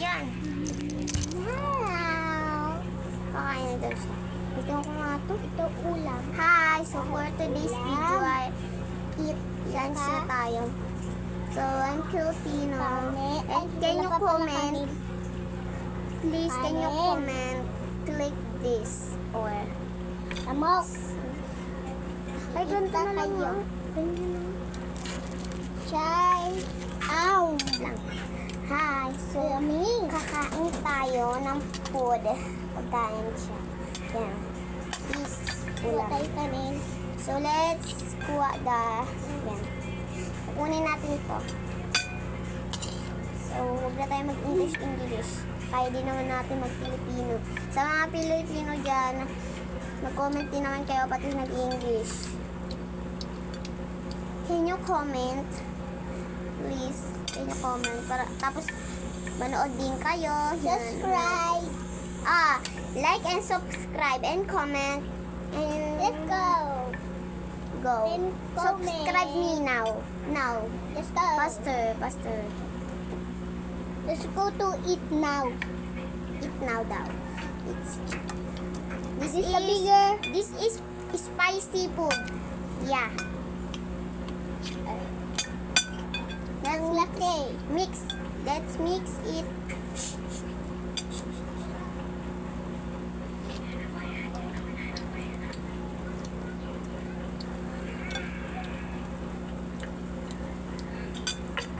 dyan. Wow! Kakain na daw siya. Ito ko nga to. Ito ulam. Hi! So for today's video ay eat lunch na tayo. So I'm Filipino. And can you comment? Please can you comment? Click this or Amok. ay ganito na lang yun. Ganyan na. Chai. Ow. Lang. Hi! So, kakain tayo ng food. Pagkain siya. Yan. This ulam. kanin. So, let's kuha yan. Kunin natin ito. So, huwag na tayo mag-English. Kaya din naman natin mag-Pilipino. Sa mga Pilipino dyan, mag-comment din naman kayo pati nag-English. Can you comment? Please, can you comment? Tapos, manood din kayo. Subscribe. Like and subscribe and comment. And Let's go. go. And comment. Subscribe me now. Now. Let's go. Faster. Let's go to eat now. Eat now daw. This is the bigger. This is spicy food. Yeah. Let's mix it.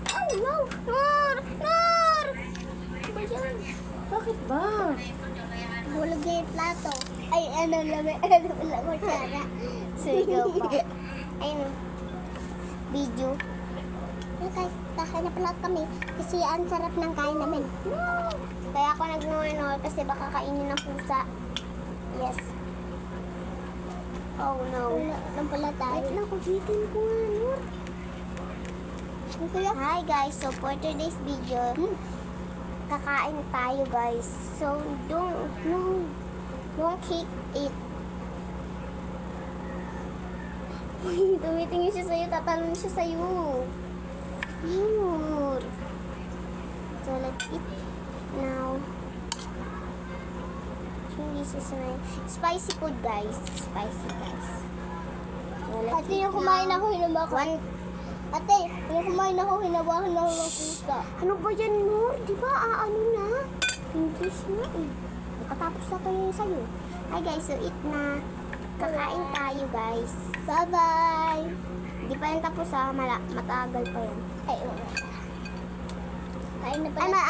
Oh no! Nur! Ano ba yan? Bakit ba? Hulog niya yung plato. Ay, ano lang ko tsara. Sigaw pa. Ayun. Video. Guys, kakain na pala kami kasi ang sarap ng kain namin. Kaya ako nag-noy kasi baka kainin ng pusa. Yes. Oh no. Wala lang pala tayo. Wait lang, kujitin ko nga, Nur. Hi guys, so for today's video, kakain tayo guys. So, don't kick it. Tumitingin siya sa'yo, tatalon siya sa'yo. Nur. So, let's eat now. This is my spicy food guys. Spicy guys. So, let's Ate, eat yung kumain now. ako, hinawa ko. Ate, yung kumain ako, hinawahan ako ng pusa. Ano ba yan, Nur? Di ba, ano na? English na eh. Nakatapos na tayo sa'yo. Hi guys, so eat na. Kakain tayo guys. Bye-bye. Di pa yan tapos matagal pa yan. Ay, wala. Kain na pala.